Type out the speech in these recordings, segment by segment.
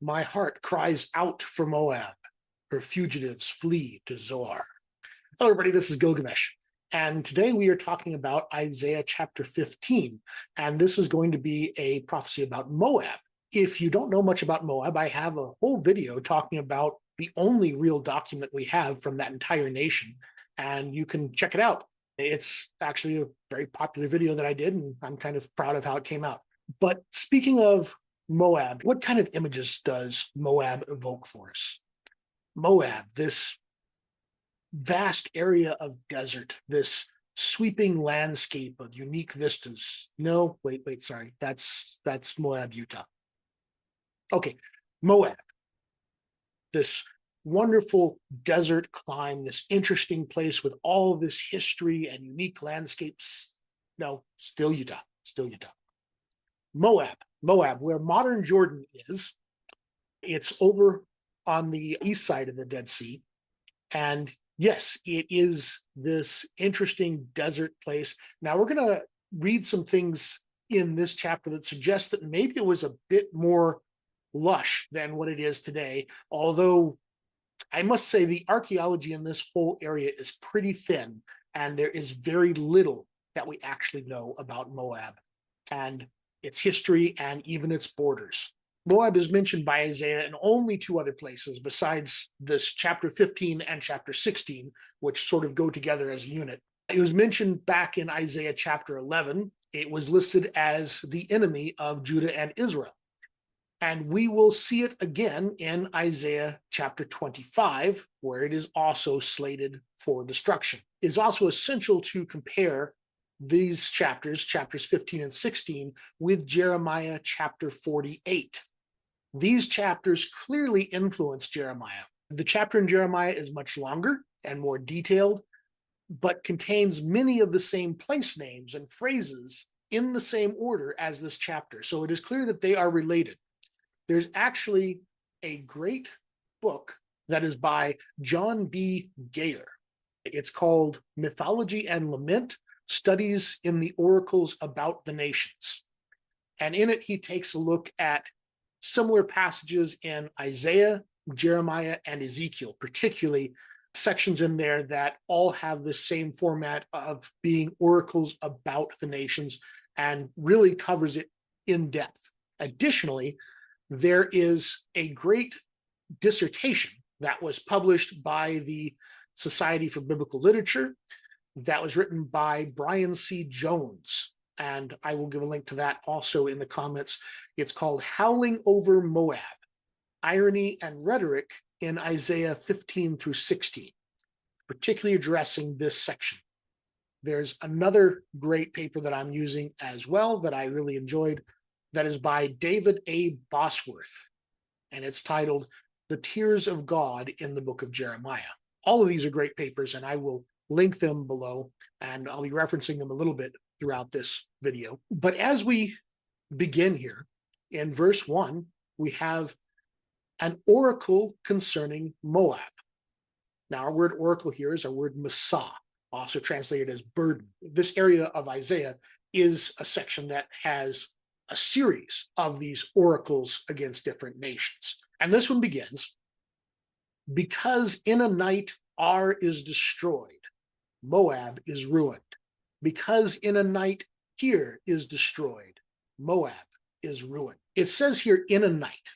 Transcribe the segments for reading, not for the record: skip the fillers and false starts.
My heart cries out for Moab. Her fugitives flee to Zoar. Hello, everybody. This is Gilgamesh. And today we are talking about Isaiah chapter 15. And this is going to be a prophecy about Moab. If you don't know much about Moab, I have a whole video talking about the only real document we have from that entire nation. And you can check it out. It's actually a very popular video that I did, and I'm kind of proud of how it came out. But speaking of Moab, what kind of images does Moab evoke for us? Moab, this vast area of desert, this sweeping landscape of unique vistas. No, wait, sorry. That's Moab, Utah. Okay, Moab, this wonderful desert climb, this interesting place with all this history and unique landscapes. No, still Utah. Moab, where modern Jordan is. It's over on the east side of the Dead Sea. And yes, it is this interesting desert place. Now, we're going to read some things in this chapter that suggest that maybe it was a bit more lush than what it is today. Although I must say the archaeology in this whole area is pretty thin, and there is very little that we actually know about Moab and its history and even its borders. Moab is mentioned by Isaiah in only two other places besides this chapter 15 and chapter 16, which sort of go together as a unit. It was mentioned back in Isaiah chapter 11. It was listed as the enemy of Judah and Israel. And we will see it again in Isaiah chapter 25, where it is also slated for destruction. It is also essential to compare these chapters 15 and 16, with Jeremiah chapter 48. These chapters clearly influence Jeremiah. The chapter in Jeremiah is much longer and more detailed, but contains many of the same place names and phrases in the same order as this chapter. So it is clear that they are related. There's actually a great book that is by John B. Gayer. It's called Mythology and Lament, Studies in the Oracles About the Nations. And in it, he takes a look at similar passages in Isaiah, Jeremiah, and Ezekiel, particularly sections in there that all have the same format of being oracles about the nations, and really covers it in depth. Additionally, there is a great dissertation that was published by the Society for Biblical Literature that was written by Brian C. Jones, and I will give a link to that also in the comments. It's called Howling Over Moab, Irony and Rhetoric in Isaiah 15 through 16, particularly addressing this section. There's another great paper that I'm using as well that I really enjoyed, that is by David A. Bosworth, and it's titled The Tears of God in the Book of Jeremiah. All of these are great papers, and I will link them below, and I'll be referencing them a little bit throughout this video. But as we begin here, in verse 1, we have an oracle concerning Moab. Now, our word oracle here is our word masah, also translated as burden. This area of Isaiah is a section that has a series of these oracles against different nations. And this one begins, because in a night Ar is destroyed, Moab is ruined. Because in a night Kir is destroyed, Moab is ruined. It says here, in a night.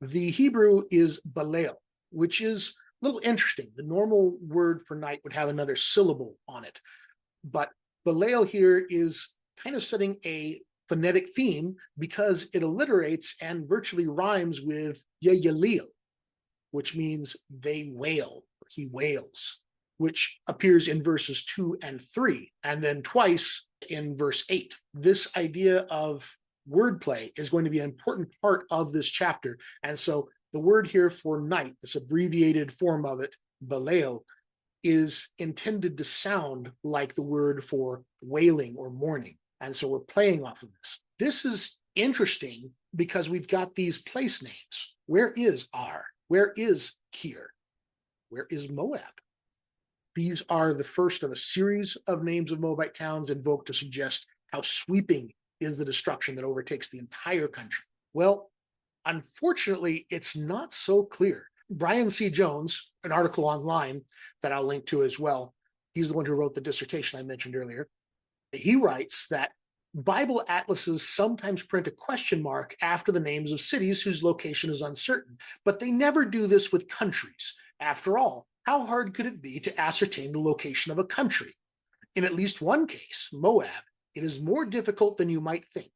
The Hebrew is balel, which is a little interesting. The normal word for night would have another syllable on it. But balel here is kind of setting a phonetic theme because it alliterates and virtually rhymes with yayalil, which means they wail, or he wails, which appears in verses 2 and 3, and then twice in verse 8. This idea of wordplay is going to be an important part of this chapter. And so the word here for night, this abbreviated form of it, balel, is intended to sound like the word for wailing or mourning. And so we're playing off of this. This is interesting because we've got these place names. Where is Ar? Where is Kir? Where is Moab? These are the first of a series of names of Moabite towns invoked to suggest how sweeping is the destruction that overtakes the entire country. Well, Unfortunately, it's not so clear. Brian C. Jones, an article online that I'll link to as well, he's the one who wrote the dissertation I mentioned earlier. He writes that Bible atlases sometimes print a question mark after the names of cities whose location is uncertain, but they never do this with countries. After all, how hard could it be to ascertain the location of a country? In at least one case, Moab, it is more difficult than you might think.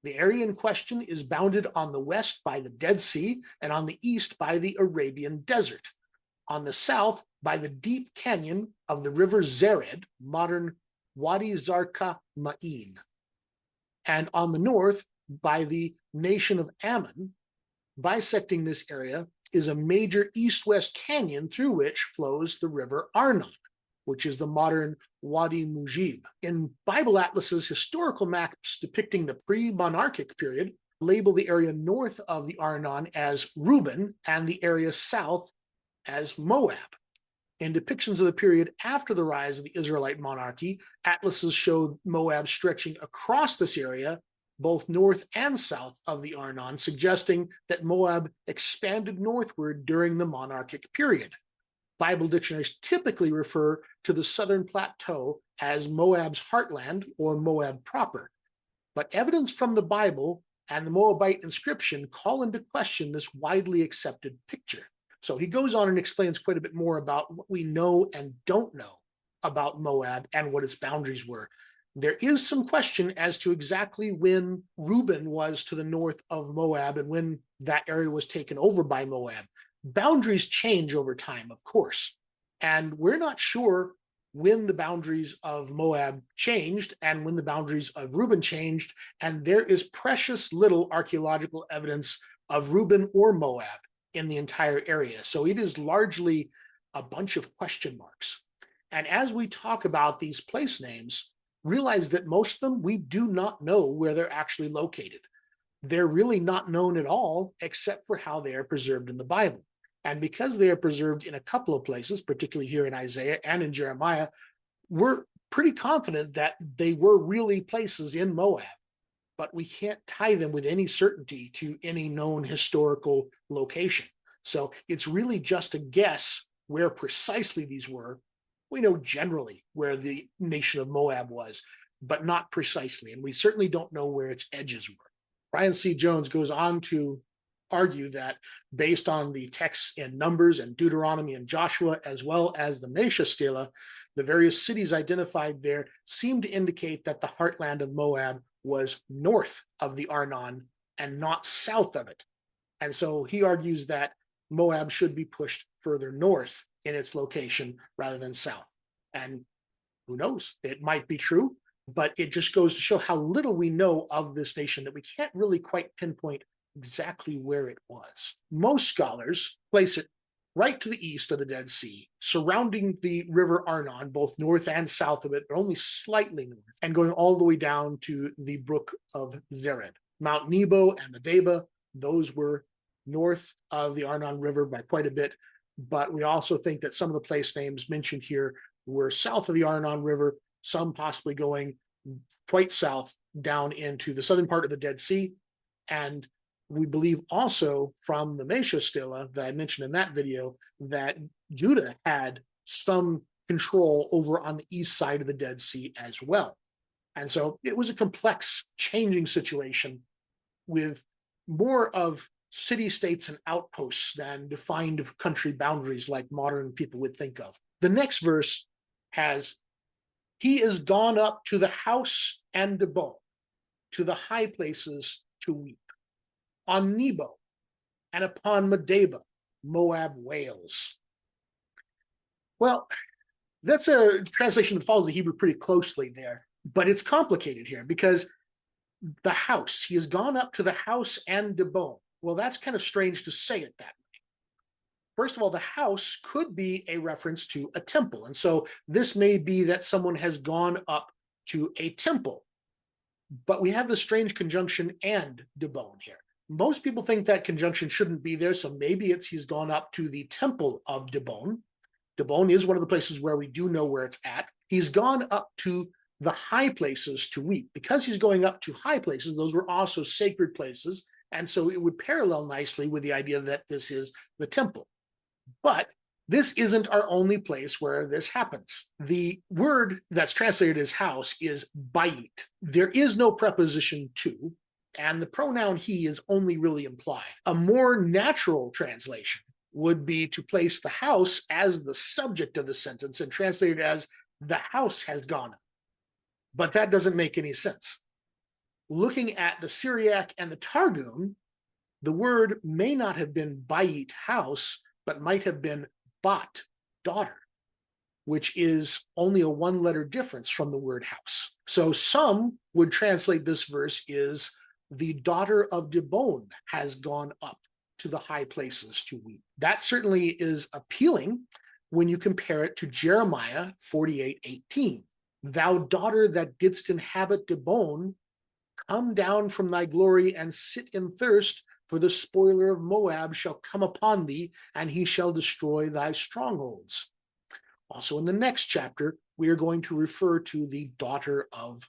The area in question is bounded on the west by the Dead Sea and on the east by the Arabian Desert. On the south by the deep canyon of the river Zered, modern Wadi Zarqa Ma'in, and on the north by the nation of Ammon. Bisecting this area is a major east-west canyon through which flows the river Arnon, which is the modern Wadi Mujib. In Bible atlases, historical maps depicting the pre-monarchic period label the area north of the Arnon as Reuben and the area south as Moab. In depictions of the period after the rise of the Israelite monarchy, atlases show Moab stretching across this area, both north and south of the Arnon, suggesting that Moab expanded northward during the monarchic period. Bible dictionaries typically refer to the southern plateau as Moab's heartland or Moab proper. But evidence from the Bible and the Moabite inscription call into question this widely accepted picture. So he goes on and explains quite a bit more about what we know and don't know about Moab and what its boundaries were. There is some question as to exactly when Reuben was to the north of Moab and when that area was taken over by Moab. Boundaries change over time, of course, and we're not sure when the boundaries of Moab changed and when the boundaries of Reuben changed, and there is precious little archaeological evidence of Reuben or Moab in the entire area. So it is largely a bunch of question marks. And as we talk about these place names, realize that most of them, we do not know where they're actually located. They're really not known at all, except for how they are preserved in the Bible. And because they are preserved in a couple of places, particularly here in Isaiah and in Jeremiah, we're pretty confident that they were really places in Moab, but we can't tie them with any certainty to any known historical location. So it's really just a guess where precisely these were. We know generally where the nation of Moab was, but not precisely. And we certainly don't know where its edges were. Brian C. Jones goes on to argue that based on the texts in Numbers and Deuteronomy and Joshua, as well as the Mesha Stela, the various cities identified there seem to indicate that the heartland of Moab was north of the Arnon and not south of it. And so he argues that Moab should be pushed further north in its location rather than south. And who knows, it might be true, but it just goes to show how little we know of this nation that we can't really quite pinpoint exactly where it was. Most scholars place it right to the east of the Dead Sea, surrounding the river Arnon, both north and south of it, but only slightly north, and going all the way down to the brook of Zered. Mount Nebo and Medeba, those were north of the Arnon River by quite a bit, but we also think that some of the place names mentioned here were south of the Arnon River, some possibly going quite south down into the southern part of the Dead Sea, and we believe also from the Mesha Stela that I mentioned in that video that Judah had some control over on the east side of the Dead Sea as well. And so it was a complex, changing situation with more of city-states and outposts than defined country boundaries like modern people would think of. The next verse has, "He is gone up to the house and Debo, to the high places to weep. On Nebo and upon Medeba, Moab wails." Well, that's a translation that follows the Hebrew pretty closely there, but it's complicated here because the house, he has gone up to the house and Debo. Well, that's kind of strange to say it that way. First of all, the house could be a reference to a temple. And so this may be that someone has gone up to a temple, but we have the strange conjunction and Debon here. Most people think that conjunction shouldn't be there, so maybe it's he's gone up to the temple of Debon. Debon is one of the places where we do know where it's at. He's gone up to the high places to weep. Because he's going up to high places, those were also sacred places, And so it would parallel nicely with the idea that this is the temple. But this isn't our only place where this happens. The word that's translated as house is bayit. There is no preposition to, and the pronoun he is only really implied. A more natural translation would be to place the house as the subject of the sentence and translate it as the house has gone up. But that doesn't make any sense. Looking at the Syriac and the Targum, the word may not have been bayit, house, but might have been bat, daughter, which is only a one-letter difference from the word house. So some would translate this verse is the daughter of Dibon has gone up to the high places to weep. That certainly is appealing when you compare it to Jeremiah 48:18. Thou daughter that didst inhabit Dibon, come down from thy glory and sit in thirst, for the spoiler of Moab shall come upon thee, and he shall destroy thy strongholds. Also in the next chapter, we are going to refer to the daughter of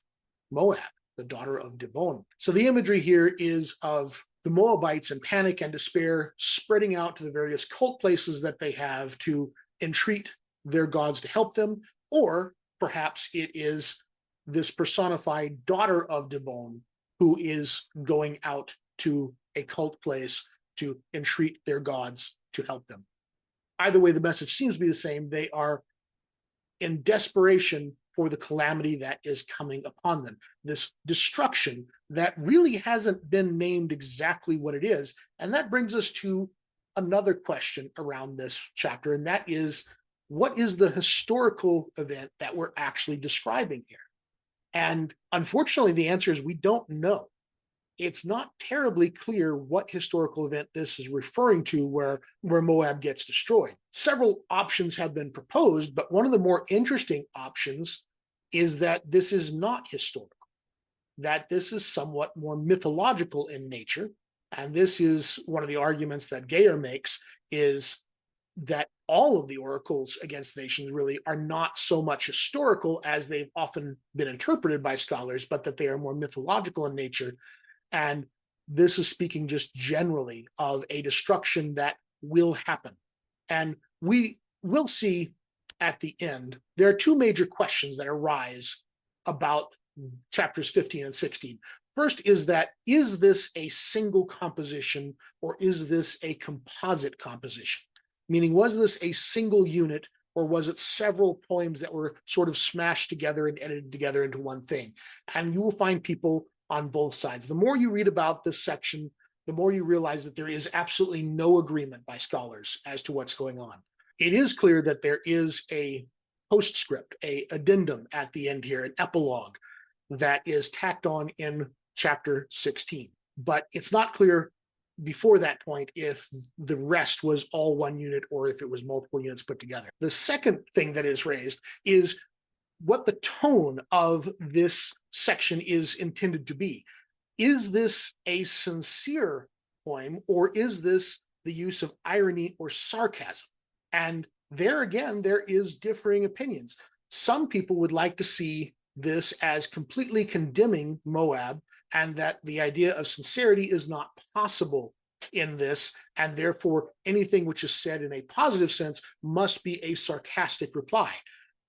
Moab, the daughter of Dibon. So the imagery here is of the Moabites in panic and despair, spreading out to the various cult places that they have to entreat their gods to help them, or perhaps it is this personified daughter of Dibon who is going out to a cult place to entreat their gods to help them. Either way, the message seems to be the same. They are in desperation for the calamity that is coming upon them, this destruction that really hasn't been named exactly what it is. And that brings us to another question around this chapter, and that is, what is the historical event that we're actually describing here? And unfortunately, the answer is we don't know. It's not terribly clear what historical event this is referring to where Moab gets destroyed. Several options have been proposed, but one of the more interesting options is that this is not historical, that this is somewhat more mythological in nature. And this is one of the arguments that Geyer makes, is that all of the oracles against nations really are not so much historical as they've often been interpreted by scholars, but that they are more mythological in nature. And this is speaking just generally of a destruction that will happen. And we will see at the end, there are two major questions that arise about chapters 15 and 16. First is this a single composition or is this a composite composition? Meaning, was this a single unit or was it several poems that were sort of smashed together and edited together into one thing? And you will find people on both sides. The more you read about this section, the more you realize that there is absolutely no agreement by scholars as to what's going on. It is clear that there is a postscript, a addendum at the end here, an epilogue that is tacked on in chapter 16. But it's not clear before that point if the rest was all one unit or if it was multiple units put together. The second thing that is raised is what the tone of this section is intended to be. Is this a sincere poem, or is this the use of irony or sarcasm? And there again, there is differing opinions. Some people would like to see this as completely condemning Moab, and that the idea of sincerity is not possible in this, and therefore anything which is said in a positive sense must be a sarcastic reply.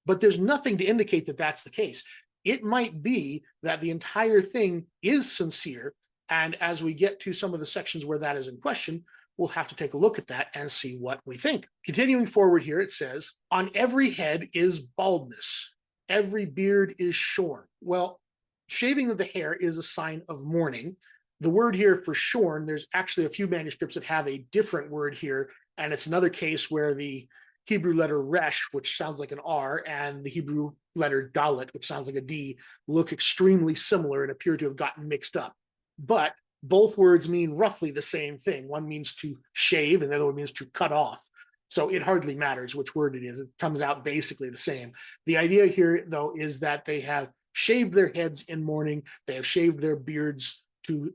But there's nothing to indicate that that's the case. It might be that the entire thing is sincere, and as we get to some of the sections where that is in question, we'll have to take a look at that and see what we think. Continuing forward here, it says, on every head is baldness, every beard is shorn. Well, shaving of the hair is a sign of mourning. The word here for shorn, there's actually a few manuscripts that have a different word here, and it's another case where the Hebrew letter resh, which sounds like an R, and the Hebrew letter dalet, which sounds like a D, look extremely similar and appear to have gotten mixed up. But both words mean roughly the same thing. One means to shave, and the other one means to cut off. So it hardly matters which word it is. It comes out basically the same. The idea here, though, is that they have shaved their heads in mourning. They have shaved their beards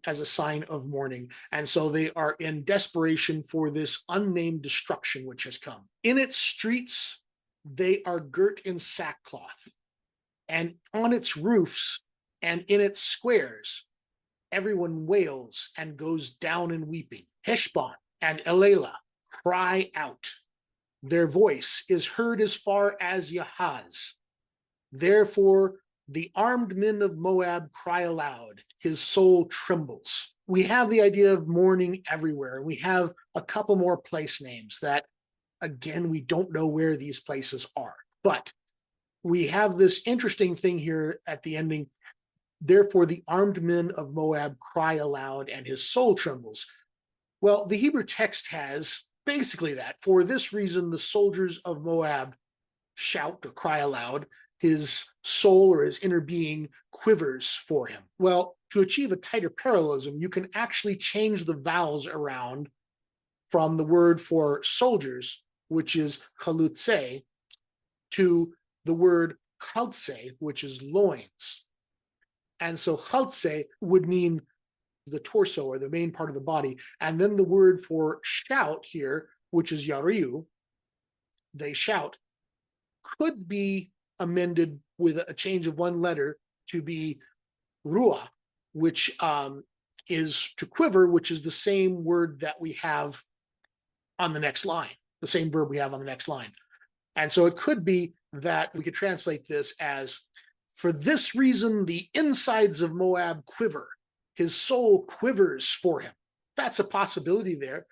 as a sign of mourning. And so they are in desperation for this unnamed destruction which has come. In its streets, they are girt in sackcloth, and on its roofs and in its squares, everyone wails and goes down in weeping. Heshbon and Elela cry out. Their voice is heard as far as Yahaz. Therefore, the armed men of Moab cry aloud. His soul trembles. We have the idea of mourning everywhere. We have a couple more place names that, again, we don't know where these places are. But we have this interesting thing here at the ending. Therefore, the armed men of Moab cry aloud, and his soul trembles. Well, the Hebrew text has basically that. For this reason, the soldiers of Moab shout or cry aloud. His soul or his inner being quivers for him. Well, to achieve a tighter parallelism, you can actually change the vowels around from the word for soldiers, which is chalutze, to the word chaltse, which is loins. And so chaltse would mean the torso or the main part of the body. And then the word for shout here, which is yariu, they shout, could be amended with a change of one letter to be ruah, which is to quiver, which is the same word that we have on the next line, the same verb we have on the next line. And so it could be that we could translate this as, for this reason, the insides of Moab quiver. His soul quivers for him. That's a possibility there.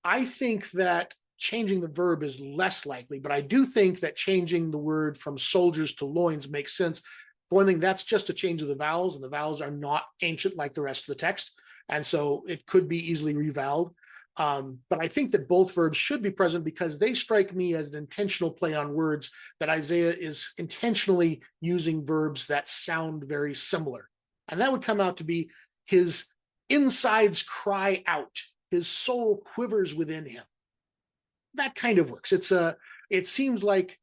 I think that changing the verb is less likely, but I do think that changing the word from soldiers to loins makes sense. For one thing, that's just a change of the vowels, and the vowels are not ancient like the rest of the text. And so it could be easily revoweled. But I think that both verbs should be present because they strike me as an intentional play on words, that Isaiah is intentionally using verbs that sound very similar. And that would come out to be his insides cry out, his soul quivers within him. That kind of works. It seems like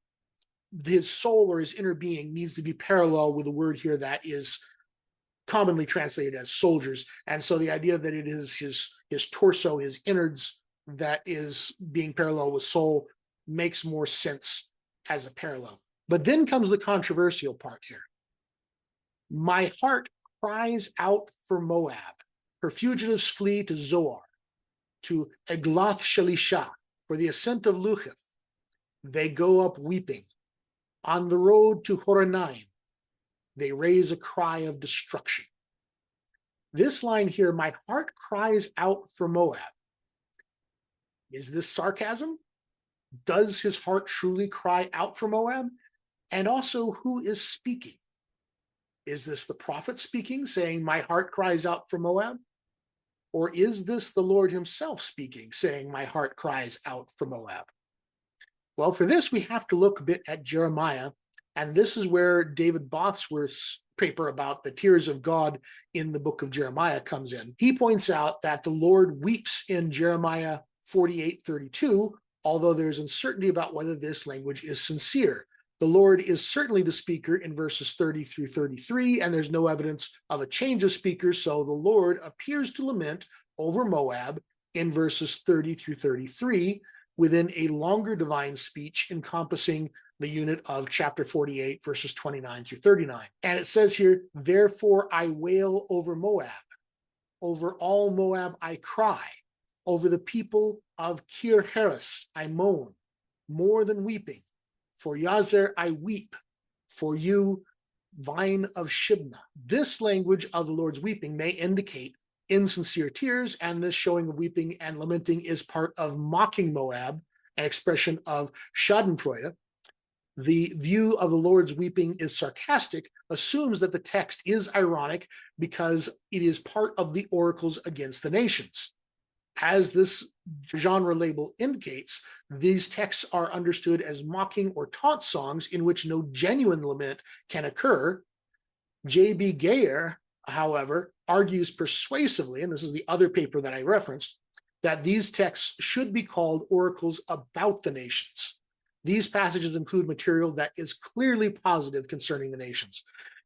his soul or his inner being needs to be parallel with a word here that is commonly translated as soldiers. And so the idea that it is his torso, his innards, that is being parallel with soul makes more sense as a parallel. But then comes the controversial part here. My heart cries out for Moab. Her fugitives flee to Zoar, to Eglath Shalisha, for the ascent of Luchith. They go up weeping. On the road to Horonaim, they raise a cry of destruction. This line here, my heart cries out for Moab. Is this sarcasm? Does his heart truly cry out for Moab? And also, who is speaking? Is this the prophet speaking, saying, my heart cries out for Moab? Or is this the Lord himself speaking, saying, my heart cries out for Moab? Well, for this, we have to look a bit at Jeremiah. And this is where David Bosworth's paper about the tears of God in the book of Jeremiah comes in. He points out that the Lord weeps in Jeremiah 48:32, although there's uncertainty about whether this language is sincere. The Lord is certainly the speaker in verses 30 through 33, and there's no evidence of a change of speaker, so the Lord appears to lament over Moab in verses 30 through 33 within a longer divine speech encompassing the unit of chapter 48, verses 29 through 39. And it says here, therefore I wail over Moab. Over all Moab I cry. Over the people of Kir Heres I moan, more than weeping. For Yazer I weep. For you, vine of Shibna. This language of the Lord's weeping may indicate insincere tears, and this showing of weeping and lamenting is part of mocking Moab, an expression of schadenfreude. The view of the Lord's weeping is sarcastic, assumes that the text is ironic because it is part of the oracles against the nations. As this genre label indicates, these texts are understood as mocking or taunt songs in which no genuine lament can occur. J.B. Gayer, however, argues persuasively, and this is the other paper that I referenced, that these texts should be called oracles about the nations. These passages include material that is clearly positive concerning the nations.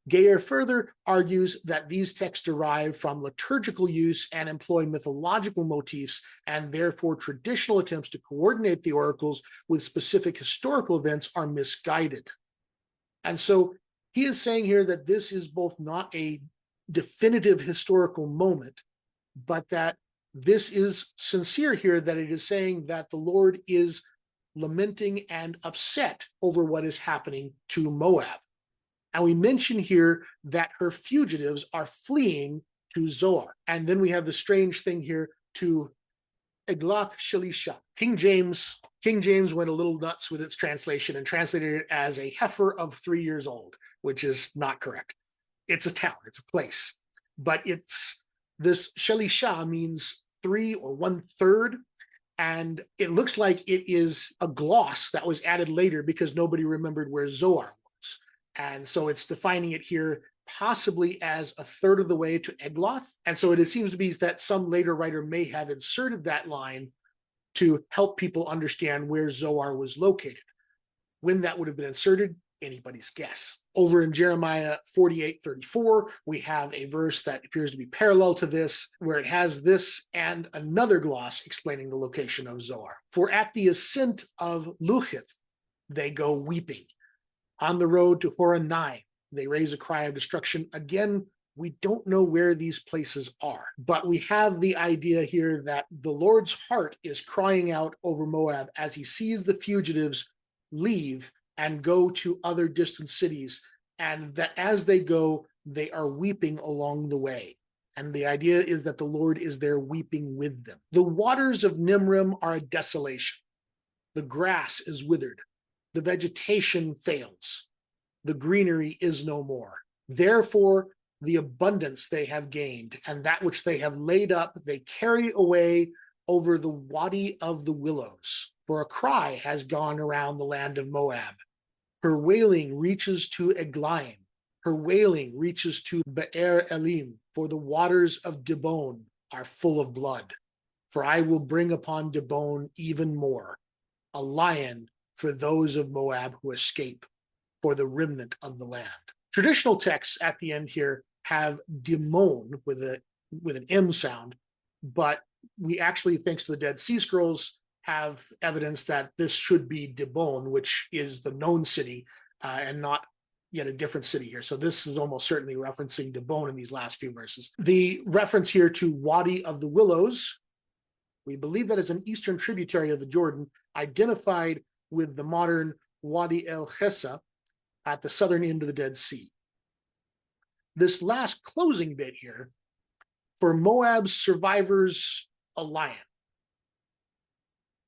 Gayer further argues that these texts derive from liturgical use and employ mythological motifs, and therefore traditional attempts to coordinate the oracles with specific historical events are misguided. And so he is saying here that this is both not a definitive historical moment, but that this is sincere here, that it is saying that the Lord is lamenting and upset over what is happening to Moab. And we mention here that her fugitives are fleeing to Zoar. And then we have the strange thing here to Eglath Shalisha. King James went a little nuts with its translation and translated it as a heifer of 3 years old, which is not correct. It's a town, it's a place. But this Shalisha means 3 or 1/3. And it looks like it is a gloss that was added later because nobody remembered where Zoar was. And so it's defining it here possibly as 1/3 of the way to Egloth. And so it seems to be that some later writer may have inserted that line to help people understand where Zoar was located. When that would have been inserted, anybody's guess. Over in Jeremiah 48:34, we have a verse that appears to be parallel to this, where it has this and another gloss explaining the location of Zoar. For at the ascent of Luhith, they go weeping. On the road to Horonaim, they raise a cry of destruction. Again, we don't know where these places are, but we have the idea here that the Lord's heart is crying out over Moab as he sees the fugitives leave and go to other distant cities, and that as they go, they are weeping along the way. And the idea is that the Lord is there weeping with them. The waters of Nimrim are a desolation. The grass is withered. The vegetation fails. The greenery is no more. Therefore, the abundance they have gained, and that which they have laid up, they carry away over the Wadi of the Willows. For a cry has gone around the land of Moab. Her wailing reaches to Eglaim. Her wailing reaches to Be'er Elim, for the waters of Dibon are full of blood. For I will bring upon Dibon even more, a lion for those of Moab who escape, for the remnant of the land. Traditional texts at the end here have Dimon with an M sound, but we actually, thanks to the Dead Sea Scrolls, have evidence that this should be Dibon, which is the known city, and not yet a different city here. So this is almost certainly referencing Dibon in these last few verses. The reference here to Wadi of the Willows, we believe that is an eastern tributary of the Jordan, identified with the modern Wadi el Hessa at the southern end of the Dead Sea. This last closing bit here, for Moab's survivors, a lion,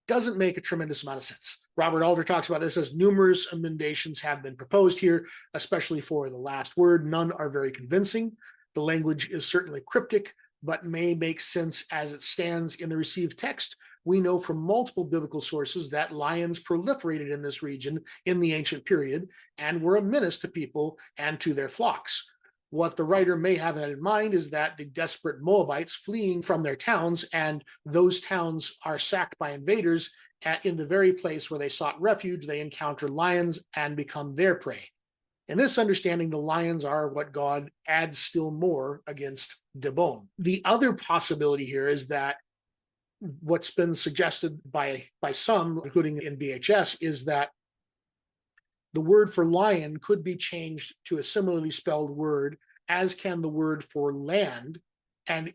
doesn't make a tremendous amount of sense. Robert Alder talks about this as numerous emendations have been proposed here, especially for the last word. None are very convincing. The language is certainly cryptic, but may make sense as it stands in the received text. We know from multiple biblical sources that lions proliferated in this region in the ancient period and were a menace to people and to their flocks. What the writer may have had in mind is that the desperate Moabites fleeing from their towns, and those towns are sacked by invaders, in the very place where they sought refuge, they encounter lions and become their prey. In this understanding, the lions are what God adds still more against Dibon. The other possibility here is that what's been suggested by some, including in BHS, is that the word for lion could be changed to a similarly spelled word, as can the word for land. And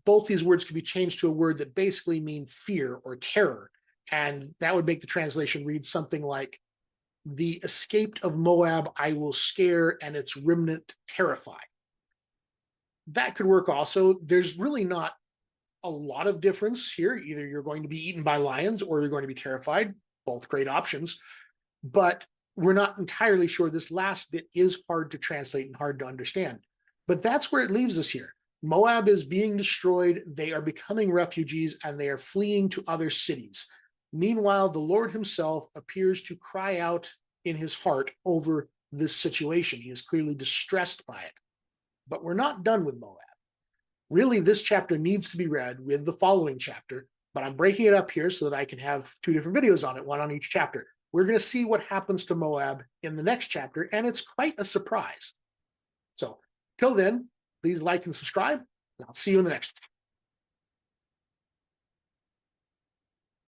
both these words could be changed to a word that basically mean fear or terror. And that would make the translation read something like, the escaped of Moab I will scare, and its remnant terrify. That could work also. There's really not a lot of difference here. Either you're going to be eaten by lions or you're going to be terrified. Both great options. But we're not entirely sure. This last bit is hard to translate and hard to understand. But that's where it leaves us here. Moab is being destroyed. They are becoming refugees, and they are fleeing to other cities. Meanwhile, the Lord himself appears to cry out in his heart over this situation. He is clearly distressed by it. But we're not done with Moab. Really, this chapter needs to be read with the following chapter, but I'm breaking it up here so that I can have 2 different videos on it, one on each chapter. We're going to see what happens to Moab in the next chapter, and it's quite a surprise. So, till then, please like and subscribe, and I'll see you in the next one.